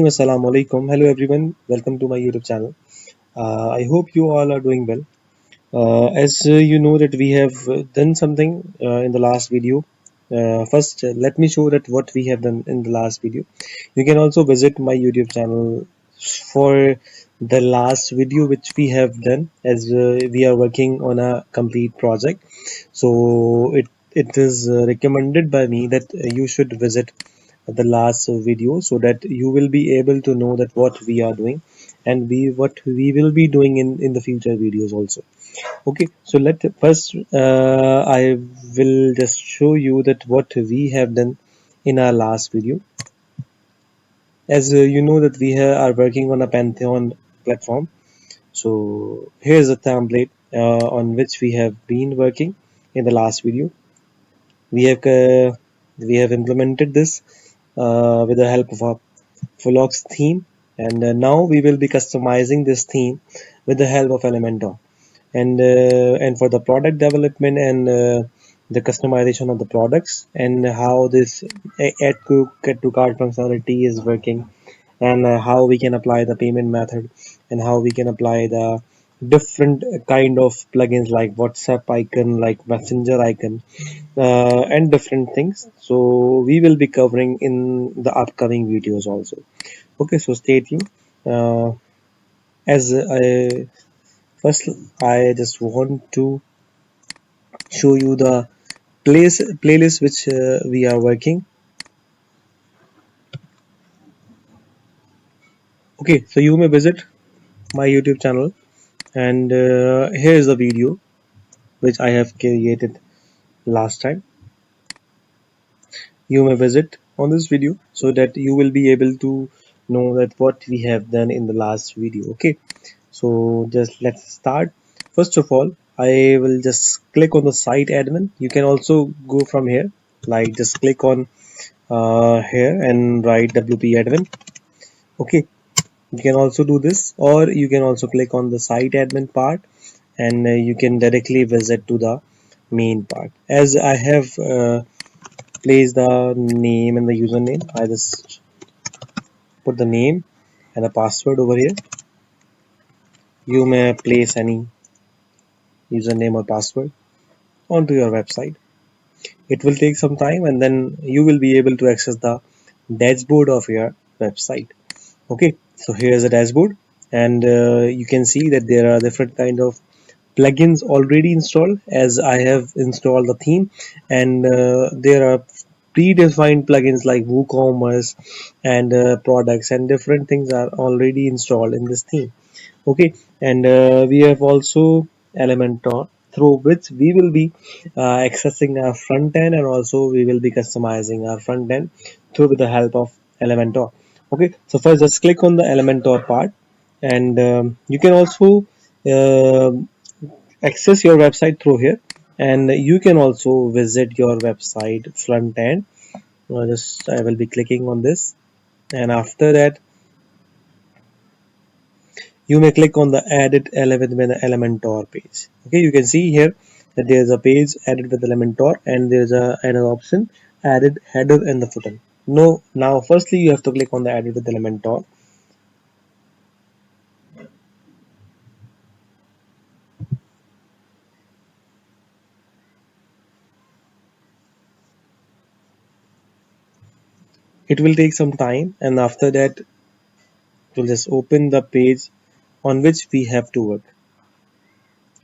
Assalamu alaikum. Hello everyone. Welcome to my YouTube channel. I hope you all are doing well. As you know that we have done something in the last video. First, let me show that what we have done in the last video. You can also visit my YouTube channel for the last video which we have done, as we are working on a complete project. So it is recommended by me that you should visit the last video so that you will be able to know that what we are doing and we what we will be doing in the future videos also. Okay, so let first I will just show you that what we have done in our last video. As you know that are working on a Pantheon platform. So here's a template on which we have been working in the last video. We have implemented this with the help of a Flux theme, and now we will be customizing this theme with the help of Elementor. And for the product development and the customization of the products and how this add to cart functionality is working, and how we can apply the payment method, and how we can apply the different kind of plugins like WhatsApp icon, like Messenger icon, and different things. So we will be covering in the upcoming videos also. Okay, so stay tuned. As I first, I just want to show you the playlist which we are working. Okay, so you may visit my YouTube channel, and here is the video which I have created last time. You may visit on this video so that you will be able to know that what we have done in the last video. Okay, so just let's start. First of all, I will just click on the site admin. You can also go from here, like just click on here and write WP admin. Okay, you can also do this, or you can also click on the site admin part, and you can directly visit to the main part. As I have placed the name and the username, I just put the name and the password over here. You may place any username or password onto your website. It will take some time, and then you will be able to access the dashboard of your website. Okay, so here's a dashboard, and you can see that there are different kind of plugins already installed, as I have installed the theme, and there are predefined plugins like WooCommerce and products and different things are already installed in this theme. Okay, and we have also Elementor, through which we will be accessing our front end, and also we will be customizing our front end through with the help of Elementor. Okay, so first just click on the Elementor part, and you can also uh, access your website through here, and you can also visit your website front end. Just I will be clicking on this, and after that you may click on the edit element with the Elementor page. Okay, you can see here that there is a page added with Elementor, and there is another option added header and the footer. No, now firstly you have to click on the edit with Elementor. It will take some time, and after that it will just open the page on which we have to work.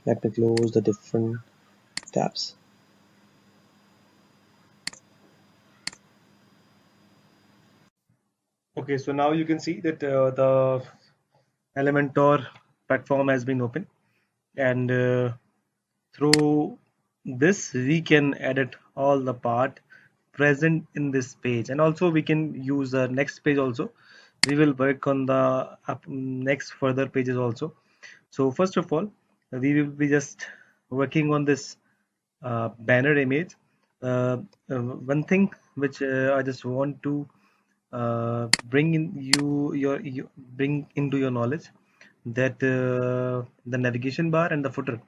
Let me close the different tabs. Okay, so now you can see that the Elementor platform has been open, and through this we can edit all the part present in this page, and also we can use the next page also. We will work on the next further pages also. So first of all, we will be just working on this banner image. One thing which I just want to bring in you bring into your knowledge, that the navigation bar and the footer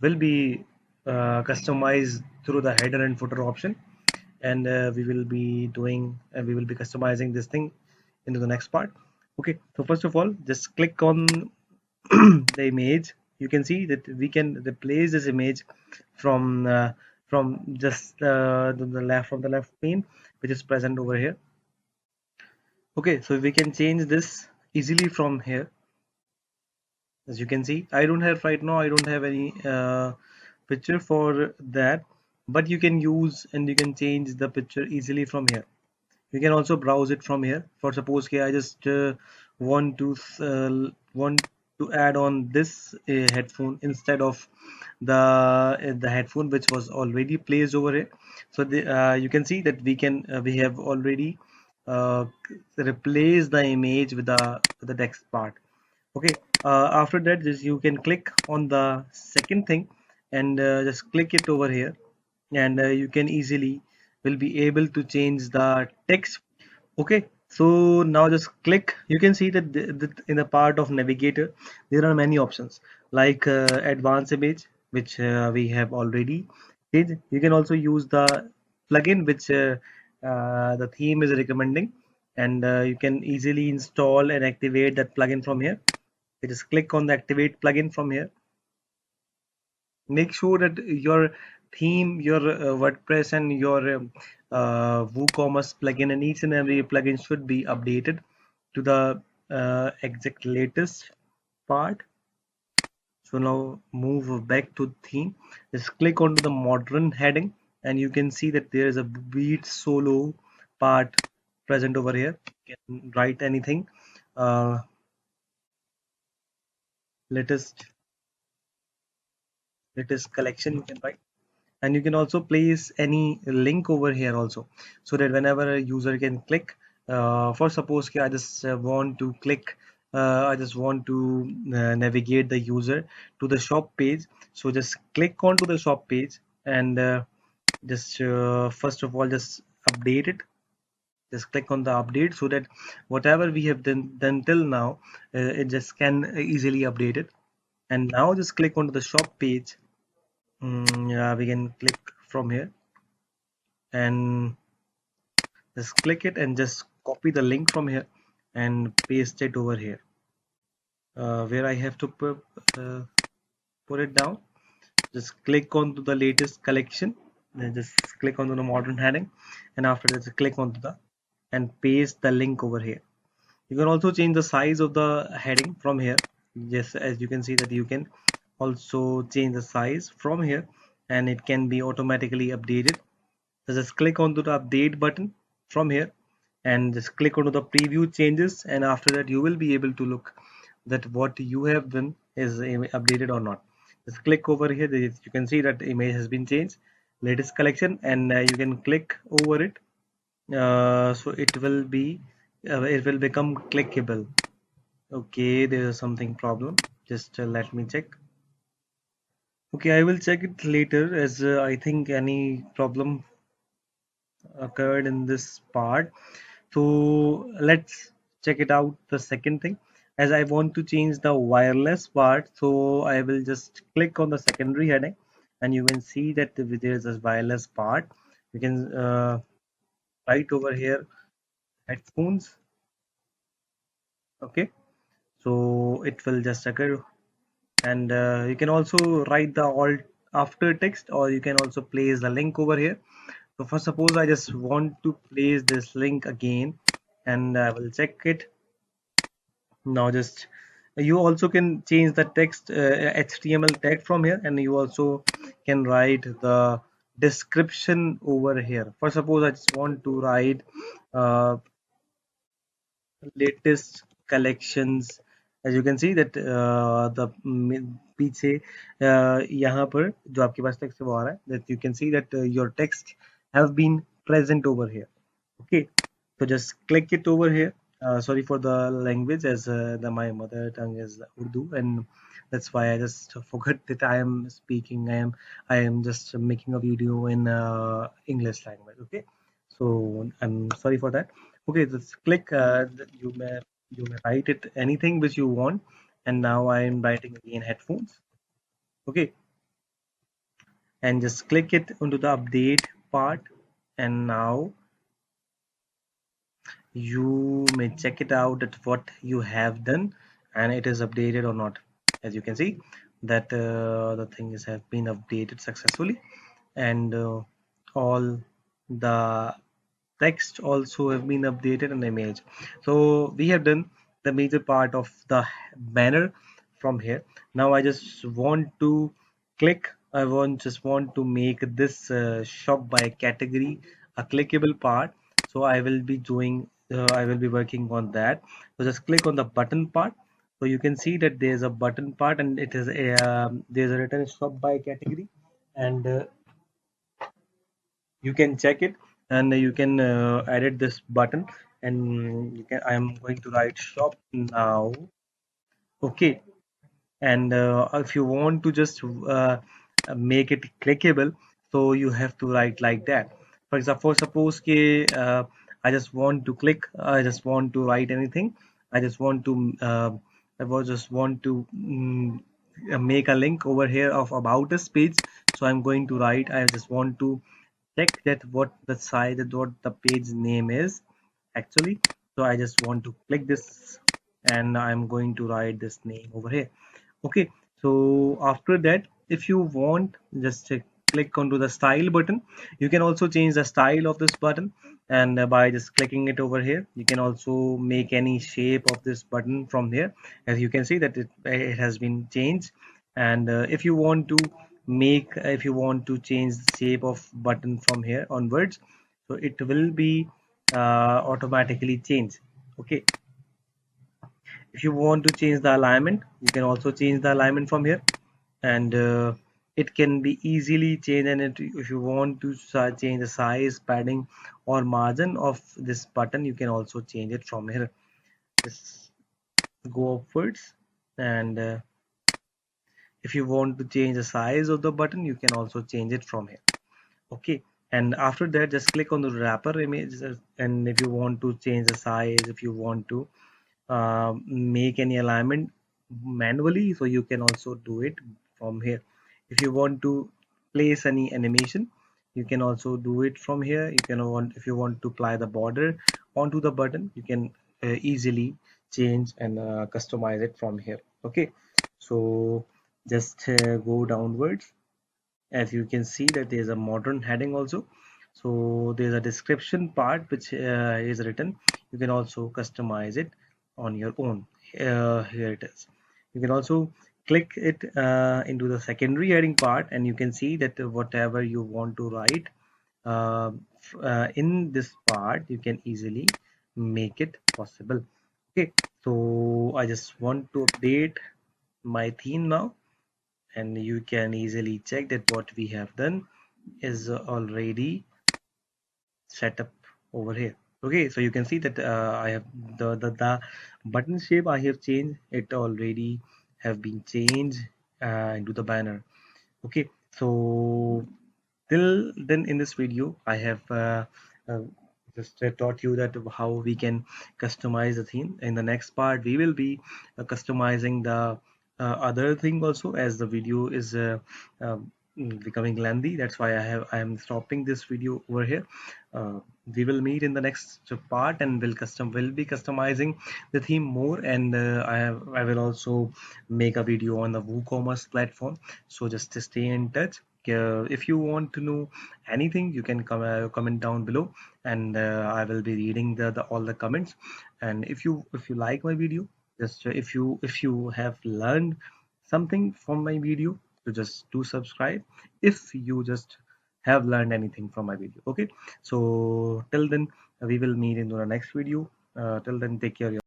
will be customized through the header and footer option, and we will be customizing this thing into the next part. Okay, so first of all, just click on the image. You can see that we can replace this image from just the left pane, which is present over here. Okay, so we can change this easily from here. As you can see, I don't have right now, I don't have any picture for that, but you can use and you can change the picture easily from here. You can also browse it from here. For suppose here I just want to add on this headphone instead of the headphone which was already placed over here. So you can see that we have already uh, replaced the image with the text part. Okay, after that, just you can click on the second thing and just click it over here, and you can easily will be able to change the text. Okay, so now just click. You can see that in the part of navigator there are many options like advanced image, which we have already did. You can also use the plugin which the theme is recommending, and you can easily install and activate that plugin from here. You just click on the activate plugin from here. Make sure that your theme, your WordPress and your WooCommerce plugin and each and every plugin should be updated to the exact latest part. So now move back to theme. Just click onto the modern heading and you can see that there is a beat solo part present over here. You can write anything. Uh, latest latest collection you can write, and you can also place any link over here also, so that whenever a user can click, for suppose I just want to click, I just want to navigate the user to the shop page. So just click onto the shop page and just first of all just update it. Just click on the update so that whatever we have done till now, it just can easily update it. And now just click onto the shop page. Yeah, we can click from here and just click it and just copy the link from here and paste it over here, where I have to put it down. Just click on to the latest collection, then just click onto the modern heading, and after that just click onto the and paste the link over here. You can also change the size of the heading from here. Just as you can see that you can also change the size from here and it can be automatically updated. So just click onto the update button from here and just click onto the preview changes, and after that you will be able to look that what you have done is updated or not. Just click over here. You can see that the image has been changed, latest collection, and you can click over it. So it will become clickable. Okay, there is something problem. Just let me check. Okay, I will check it later, as I think any problem occurred in this part. So let's check it out. The second thing, as I want to change the wireless part, so I will just click on the secondary heading and you can see that there is a wireless part. You can write over here headphones. Okay, so it will just occur, and you can also write the alt after text, or you can also place the link over here. So for suppose I just want to place this link again and I will check it. Now just you also can change the text, HTML tag from here, and you also can write the description over here. For suppose I just want to write uh, latest collections. As you can see that the पीछे यहाँ पर जो आपके पास text है वो आ रहा है, that you can see that your text have been present over here. Okay, so just click it over here. Sorry for the language, as my mother tongue is Urdu, and that's why I just forgot that I am speaking. I am just making a video in English language. Okay, so I'm sorry for that. Okay, just click. You may write it anything which you want, and now I am writing again headphones. Okay, and just click it onto the update part, and now you may check it out at what you have done and it is updated or not. As you can see that the things have been updated successfully, and all the text also have been updated and image. So we have done the major part of the banner from here. Now I just want to click, I want just want to make this shop by category a clickable part. So I will be doing I will be working on that. So just click on the button part. So you can see that there's a button part and it is a there's a written shop by category, and you can check it, and you can edit this button, and you can I am going to write shop now. Okay, and if you want to just make it clickable, so you have to write like that. For example, suppose I just want to click, I just want to write anything, I just want to just want to make a link over here of about us page. So I'm going to write, I just want to check that what the size, that what the page name is actually. So I just want to click this, and I'm going to write this name over here. Okay, so after that, if you want, just click onto the style button. You can also change the style of this button, and by just clicking it over here, you can also make any shape of this button from here. As you can see that it has been changed. And if you want to if you want to change the shape of button from here onwards, so it will be automatically changed. Okay, if you want to change the alignment, you can also change the alignment from here, and it can be easily changed. And if you want to change the size, padding, or margin of this button, you can also change it from here. Just go upwards, and if you want to change the size of the button, you can also change it from here. Okay, and after that, just click on the wrapper image, and if you want to change the size, if you want to make any alignment manually, so you can also do it from here. If you want to place any animation, you can also do it from here. You can want, if you want to apply the border onto the button, you can easily change and customize it from here. Okay, so just go downwards. As you can see that there is a modern heading also. So there's a description part which is written. You can also customize it on your own. Here it is. You can also click it into the secondary heading part, and you can see that whatever you want to write uh, in this part, you can easily make it possible. Okay, so I just want to update my theme now, and you can easily check that what we have done is already set up over here. Okay, so you can see that I have the button shape I have changed, it already have been changed into the banner. Okay, so till then in this video I have uh, just taught you that how we can customize the theme. In the next part we will be customizing the other thing also, as the video is becoming lengthy. That's why I am stopping this video over here. uh, we will meet in the next part, and will be customizing the theme more. And I will also make a video on the WooCommerce platform. So just stay in touch. If you want to know anything, you can comment down below, and I will be reading the all the comments. And if you like my video, just if you have learned something from my video, so just do subscribe if you just have learned anything from my video. Okay, so till then we will meet in the next video. Till then, take care.